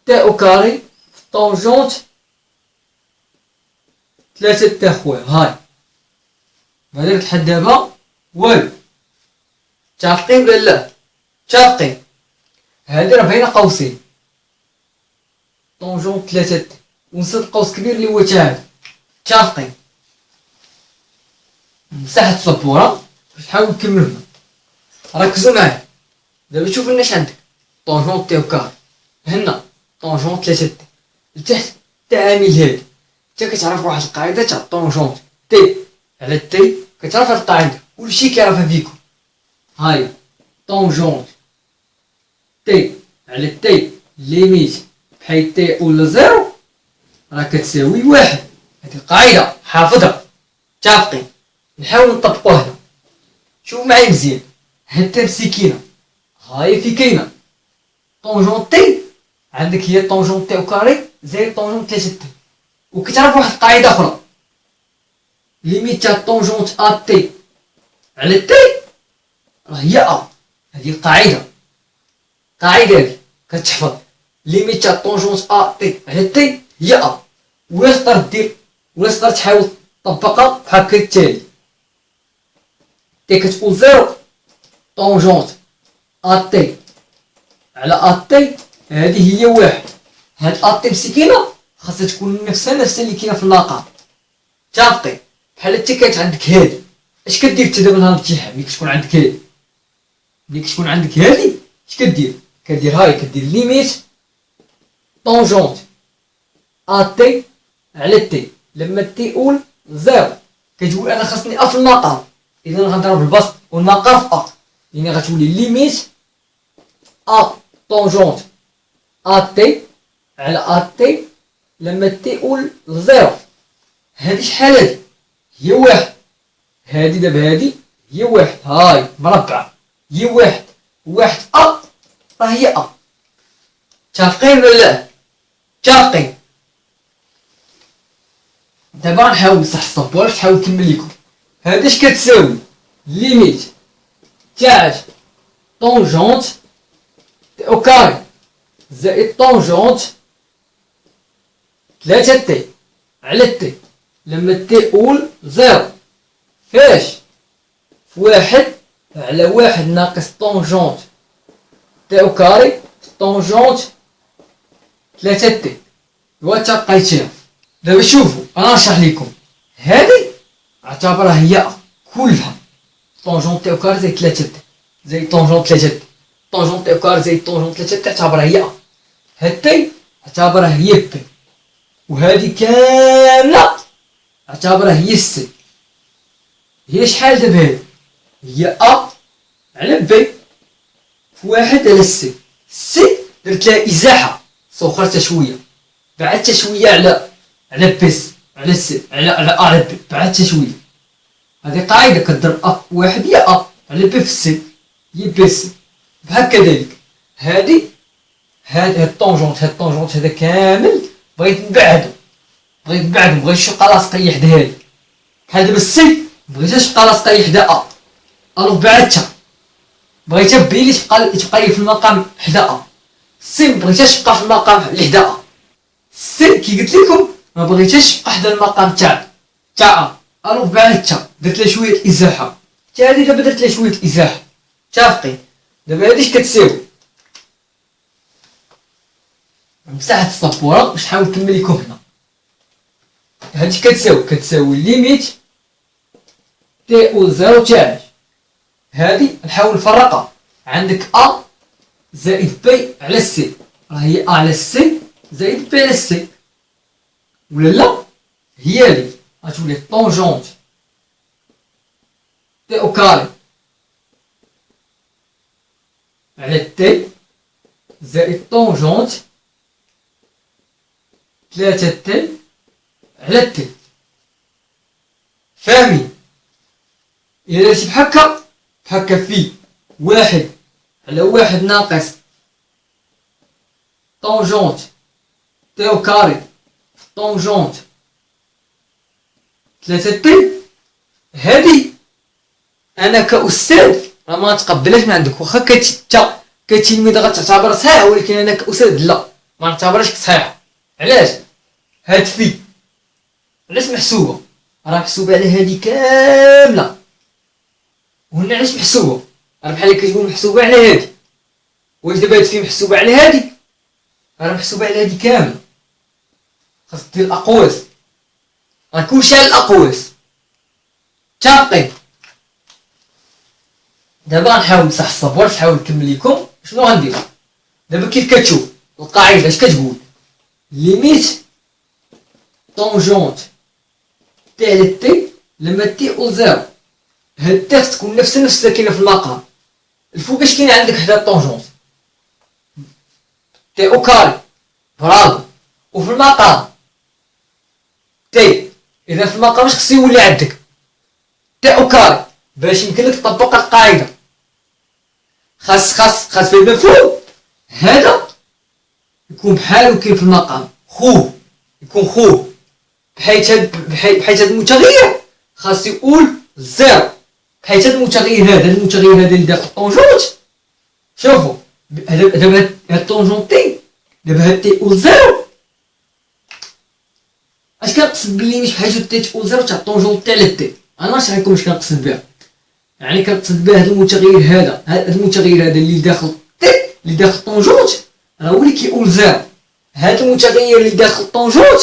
تي او كاري في طونجونت 3 تي خويا. هاي ما درت لحد دابا والو. متفقين ولا لا؟ متفقين. هادي راه بين قوسين طونجون 3 تي ونسد قوس كبير اللي هو تا هذا. متفقين. مساحة السبورة باش نحاول نكمل هنا. ركزوا معايا دابا. شوف لنا اش عندك طونجون تي وكار هنا طونجون 3 تي لتحت تعامل هادي. انت كتعرف واحد القاعدة تاع طونجون تي على تي، كتعرف هاد القاعدة كلشي كيعرفها فيكم. هاي طونجون تي على تي ليميت بحيث تي ولا زيرو راه كتساوي واحد. هادي القاعدة حافظها. متفقين. نحاول نطبقوها هنا. شوف معايا مزيان، هاد تي مسكينة هاي في كاينة طونجون تي، عندك هي طونجون تي وكاري زائد طونجون 3 تي. وكتعرف واحد القاعدة أخرى ليميت تاع طونجونت ا تي على تي راه هي ا. هادي القاعدة، القاعدة هادي كتحفظ ليميت تاع طونجونت ا تي على تي هي ا. ولا تقدر دير ولا تقدر تحاول تطبقها بحال التالي. تي كتقول زيرو طونجونت ا تي على ا تي هادي هي واحد. هاد ا تي مسكينة خاصها تكون نفسها اللي كاينة في الناقة. متفقين. بحال انت كانت عندك هادي، اش كدير انت دابا نهار الامتحان ملي كتكون عندك هادي؟ ملي كتكون عندك هادي اش كدير؟ كدير هاي كدير ليميت طونجونت ا تي على تي لما تي اول زيرو كتقول انا خاصني ا في المقام، اذا غنضرب البسط والمقام في ا، يعني غتولي ليميت ا طونجونت ا تي على ا تي لما تي اول زيرو. هادي شحال هادي؟ هي واحد. هادي دابا هادي هي واحد، هاي مربعة هي واحد. واحد ا راه هي ا. متفقين ولا لا؟ متفقين. دابا نحاول نصح السبورة باش نحاول نكمل لكم. هادي اش كتساوي؟ ليميت تاع طونجونت تي او كاري زائد طونجونت 3 تي على تي لما تي اول زيرو. فاش؟ في واحد على واحد ناقص طونجونت تي او كاري طونجونت 3 تي. هو تبقيتيها دابا شوفوا انا نشرح لكم. هذه اعتبرها هي كلها طونجون تاع كار زائد 3 زائد طونجون 3 طونجون تاع كار زائد طونجون 3 تعتبرها هي هاتي اعتبرها هي بي، وهذه كامله اعتبرها هي سي. هي شحال دابا هذه؟ هي ا على بي في واحد على سي. سي درت لها ازاحه سوخرتها شويه، بعدتها شويه على بيس على سي على بي، بعدتها شويه. هذه قاعده كضرب ا واحد هي ا على بي في سي هي بي سي. بحال كذلك هذه هاد الطونجونت هذا كامل بغيت نبعدو بغيت شقه لاصقه حداها لي. بحال دابا السي بغيتها شقه لاصقه حدا ا، الوغ بعدتها بغيتها بيلي تبقى لي في المقام حدا ا. السي مبغيتهاش تبقى في المقام اللي حدا ا. السي كي قلت لكم ما بغيتهاش تبقى حدا المقام تاع ا، الوغ بعدتها درت لها شويه الازاحه. حتى هادي دابا درت لها شويه الازاحه. متفقين؟ دابا هادي اش كتساوي؟ مساحه السبوره باش نحاول نكمل لكم هنا. هادي كتساوي ليميت تي او زيرو تاعي. هادي نحاول نفرقها، عندك ا زائد بي على سي، راهي ا على سي زائد بي على سي، ولا لا؟ هي هادي غتولي طونجونت تي او كاري على تي زائد طونجونت 3 تي على تي. فاهمين؟ إلا درتي بحال هكا في واحد على واحد ناقص طونجونت تي او كاري طونجونت 3 تي، هادي انا كاستاذ راه ما نتقبلهاش من عندك. واخا كتلميذ غتعتبر صحيح، ولكن انا كاستاذ لا، ما نعتبرهاش صحيحه. علاش؟ هاد في علاش محسوبه؟ راه محسوبه على هادي كامله. وهنا علاش محسوبه؟ راه بحال كتقول محسوبه على هادي. واش دابا هاد في محسوبه على هادي؟ راه محسوبه على هادي كامله. خاصك دير الاقواس، راه كلشي على الاقواس. متفقين؟ دابا غنحاول نمسح الصبور باش نحاول نكمل لكم شنو غندير. دابا كيف كتشوف القاعده اش كتقول؟ ليميت طونجونت تي على تي لما تي او زيرو. هاد تي تكون نفس اللي كاينه في المقام. الفوق اش كاين عندك حدا الطونجونت؟ تي او كاري، برافو. وفي المقام تي، اذا في المقام اش خصو يولي عندك؟ تي او كاري. باش يمكن لك تطبق القاعده خاص في المفهوم هذا يكون بحالو كاين في المقام خوه، يكون خوه، بحيث هاد المتغير خاص يقول زيرو. بحيث هاد المتغير هذا اللي داخل الطونجونت، شوفوا دابا هاد الطونجونت تي دابا هاد تي يقول زيرو. اش كنقصد باللي مش بحال تي تقول زيرو تاع الطونجونت تاع تي؟ انا نشرح لكم اش كنقصد بها. يعني كنقصد بها هاد المتغير هذا اللي داخل تي اللي داخل الطونجونت راه هو اللي كيقول زيرو. هاد المتغير اللي داخل الطونجونت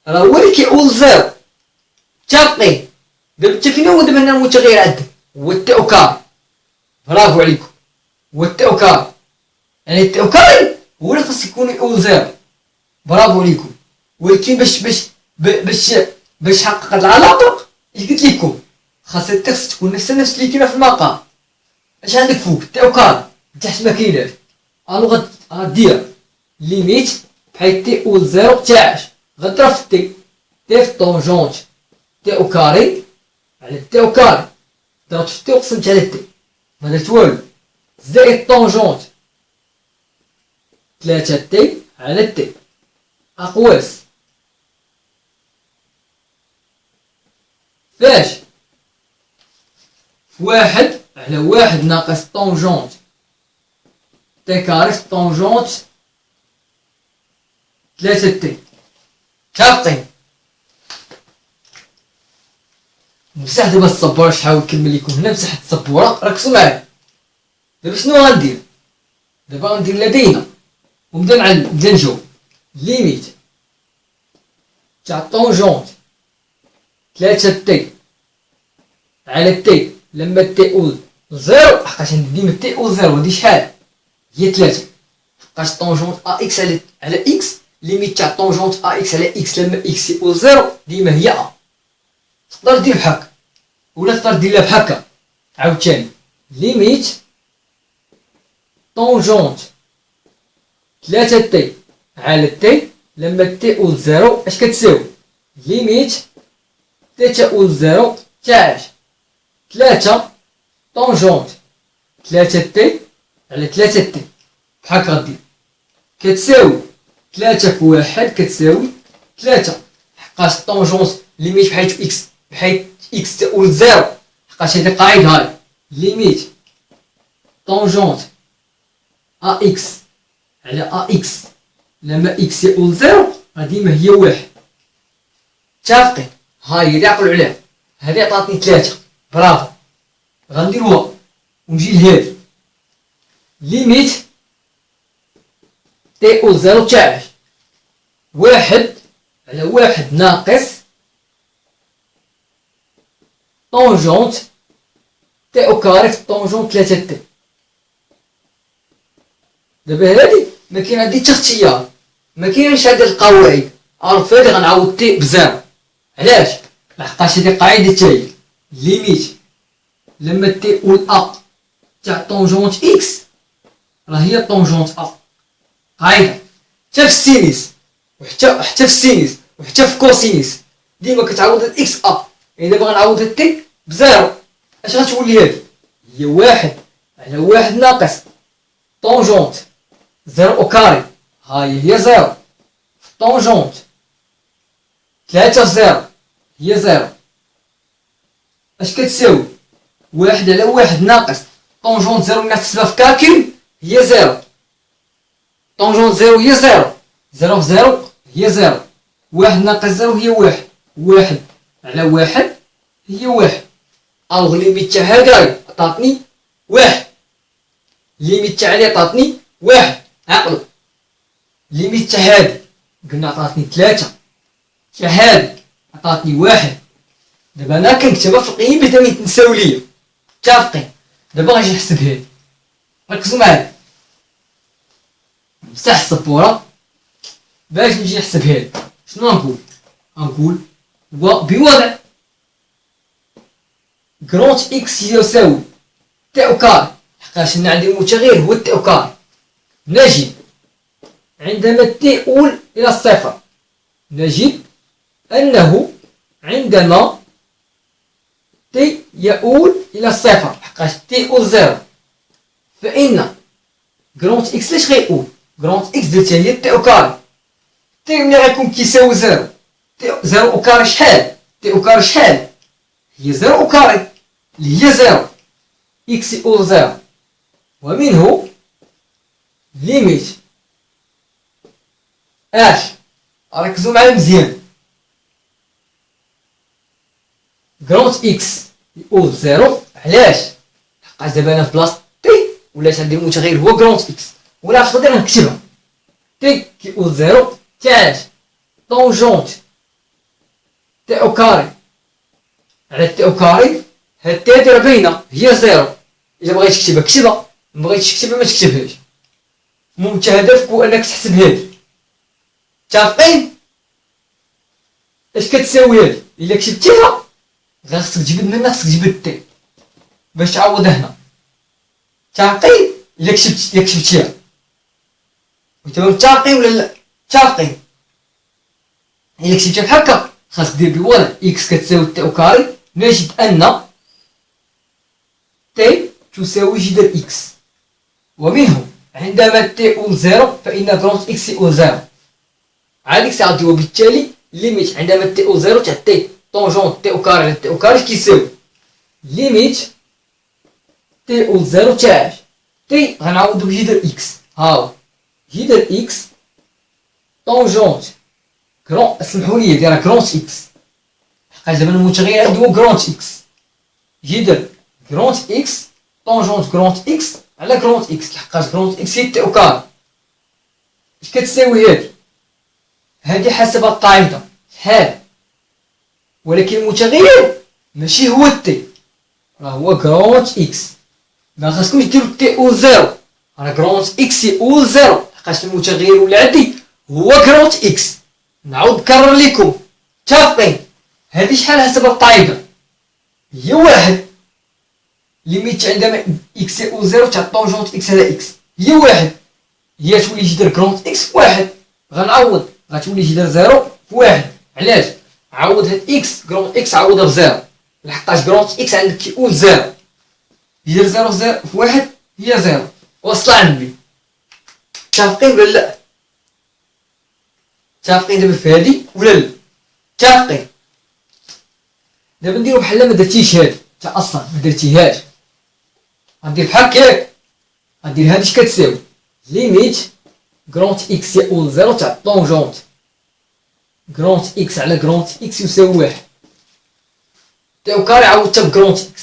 راه هو اللي كيقول زيرو. متفقين؟ دابا انت فين هو دابا هنا المتغير عندك؟ هو التي او كاري. برافو عليكم، هو التي او كاري. يعني التي او كاري هو اللي خاص يكون يقول زيرو. برافو عليكم. ولكن باش تحقق هاد العلاقه اللي قلت لكم خاص التكست تكون نفس اللي كاينه في المقام. اش عندك فوق؟ تي او كاري، تحت ما كايناش. الو غدير ليميت بحيث تي او زيرو تاعش غضرب في تي في طونجونت تي او كاري على تي او كاري. ضربت في تي وقسمت على تي، ما درت والو، زائد طونجونت 3 تي على تي. اقواس فاش؟ في واحد على واحد ناقص طونجونت تي كاري في طونجونت 3 تي. متفقين؟ نمسح دابا السبوره باش نحاول نكمل لكم. هنا مسحت السبوره، ركزوا معايا. دابا شنو غندير؟ دابا غندير لدينا ونبدا نجاوب. ليميت تاع طونجونت 3 تي على تي لما تي أول زيرو، لحقاش عندي ديما تي أول زيرو هادي شحال هي 3، لحقاش طونجونت أ إكس على إكس ليميت تاع طونجونت أ إكس على إكس لما إكس يقول زيرو ديما هي أ. تقدر دير بحال ولا تقدر ديرها بهكا عاوتاني، ليميت طونجونت 3 تي على تي لما تي أول زيرو اش كتساوي؟ ليميت تي تأول زيرو تاع 3 طونجونت 3 تي على 3 تي بحال هكا غدير كتساوي 3 في 1 كتساوي 3، حقاش طونجونت ليميت بحيث إكس بحيث إكس تأول زيرو، حقاش هادي قاعدة هاي ليميت طونجونت أ إكس على أ إكس لما إكس يأول زيرو ديما هي 1. متفقين؟ هاي اللي عقلوا عليها، هادي عطاتني 3 برافو. غنديروها ونجي لهادي ليميت تي أول زيرو تاع 1 على 1 ناقص طونجونت تي أو كاري في طونجونت 3 تي. دابا هادي ما كاين عندي حتى اختيار، ما كاينش هاد القواعد، عرف هادي غنعوض تي بزيرو. علاش؟ لحقاش هادي قاعدة تاهي ليميت لما تي أول أ تاع طونجونت إكس راه هي طونجونت أ، قاعدة حتى في السينيس وحتى في السينيس وحتى في الكوسينيس ديما كتعوض الإكس أ. يعني دابا غنعوض التي بزيرو اش غتولي هادي؟ هي 1 على 1 ناقص طونجونت زيرو أو كاري، هاي هي زيرو في طونجونت 3 في زيرو هي زيرو، اش كتساوي؟ 1 على 1 ناقص طونجونت زيرو اللي نحسبها في كالكول هي زيرو، طونجونت زيرو هي زيرو، زيرو في زيرو هي زيرو، 1 ناقص زيرو هي 1، 1 على 1 هي 1. ألوغ ليميت تاع هادايا عطاتني 1، ليميت تاع هادي عطاتني 1. عقلو ليميت تاع هادي قلنا عطاتني 3، تاع هادي عطاتني 1. دابا أنا كنكتبها في القيم باش ما يتنساو ليا. متفقين؟ دابا غنجي نحسب هادي، ركزوا معايا نفتح السبورة باش نجي نحسب هادي. شنو غنقول؟ غنقول بوضع كرونت إكس يساوي تي أو كاري، حقاش أنا عندي المتغير هو تي أو كاري، نجد عندما تي أول إلى الصفر نجد أنه عندما تي يؤول إلى الصفر حقاش تي أول زيرو فإن كرونت إكس لاش غيؤول؟ كرونت إكس درتها هي تي أو كاري، تي ملي غيكون كيساوي زيرو، تي زيرو أو كاري شحال؟ تي أو كاري شحال؟ هي زيرو أو كاري اللي هي زيرو، إكس يؤول زيرو، ومنه ليميت اش ركزوا معايا مزيان كرونت إكس يؤول زيرو. علاش؟ حقاش دابا أنا في بلاصة تي ولات عندي المتغير هو كرونت إكس، ولا نقدر نكتبها تي كيؤول زيرو تاع طونجونت تي أو كاري على تي أو كاري. هاد تي هادي راه باينة هي زيرو، إلا بغيت تكتبها كتبها، مبغيتش تكتبها ما تكتبهاش. المهم هدفك هو أنك تحسب هادي. متفقين؟ اش كتساوي هادي؟ إلا كتبتيها غير خصك تجبد منها، خصك تجبد تي باش تعوض هنا. متفقين؟ إلا كتبتيها وانتما متفقين ولا لا؟ متفقين. إلا كتبتيها بحال هكا خاصك دير بوضع إكس كتساوي تي أو كاري نجد أن تي تساوي جذر إكس، ومنه عندما تي أول زيرو فإن كرونت إكس يؤول زيرو. عاد ساعتي وبالتالي ليميت عندما تي أول زيرو تاع تي طونجونت تي أو كاري على تي أو كاري كيساوي ليميت تي أول زيرو تاع تي غنعوضو بجذر إكس، هاو جذر إكس طونجونت كرون سمحولي دايرة كرونت إكس حقاش دابا المتغير عندي هو كرونت إكس، جذر كرونت إكس طونجونت كرونت إكس على كرونت إكس لحقاش كرونت إكس هي تي أو كاري. اش كتساوي هادي؟ هادي حسب القاعدة هذا، ولكن المتغير ماشي هو التي، راه هو كرونت اكس. ما خاصكمش ديرو تي او زيرو، راه كرونت اكس يقول زيرو لحقاش المتغير ولا عندي هو كرونت اكس. نعاود نكرر لكم، متفقين؟ هادي شحال حسب القاعدة؟ هي واحد، ليميت عندما اكس يقول زيرو تاع طونجونت اكس على اكس هي واحد، هي تولي جدر كرونت اكس واحد. غنعوض غتولي جدر زيرو في واحد. علاش؟ عوض هاد اكس كرونت اكس عوضها بزيرو، لحقاش كرونت اكس عندك كيقول زيرو، جدر زيرو زيرو في واحد هي زيرو. وصل عندي؟ متفقين ولا لا؟ متفقين دابا في هادي ولا لا؟ متفقين؟ دابا نديرو بحال ما درتيش هادي، انت اصلا ما درتيهاش. غندير بحال هكاك، غندير هادي اش كتساوي ليميت كرونت اكس يقول زيرو تاع طونجونت كرونت اكس على كرونت اكس يساوي واحد. تي كاري عوضتها بكرونت اكس،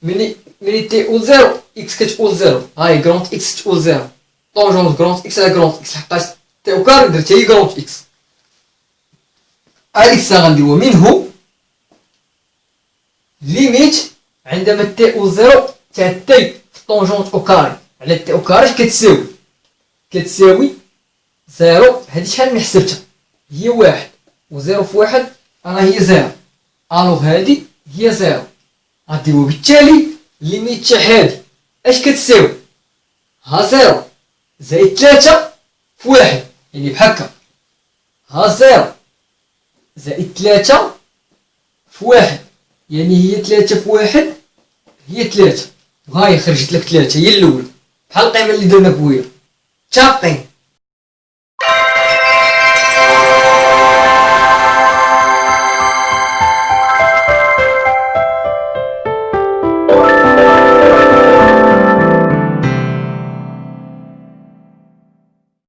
ملي تي يقول زيرو اكس كتقول زيرو، هاي كرونت اكس تقول زيرو، طونجونت كرونت اكس على كرونت اكس، لحقاش تي كاري درت هي كرونت اكس. اكس غنديرو منه ليميت عندما تي او زيرو تاع تي في طونجونت او كاري على تي او كاري كتساوي زيرو. هادي شحال من حسبتها؟ هي واحد، وزيرو في واحد راه هي زيرو، الوغ هادي هي زيرو. غديرو بالتالي ليميت تاع هادي اش كتساوي؟ ها زيرو زائد تلاتة في واحد، يعني بحكا ها زيرو زائد تلاتة في واحد، يعني هي تلاتة في واحد هي تلاتة، وهاي خرجت لك تلاتة هي الأولى بحال القيمة اللي درنا بويا. متفقين؟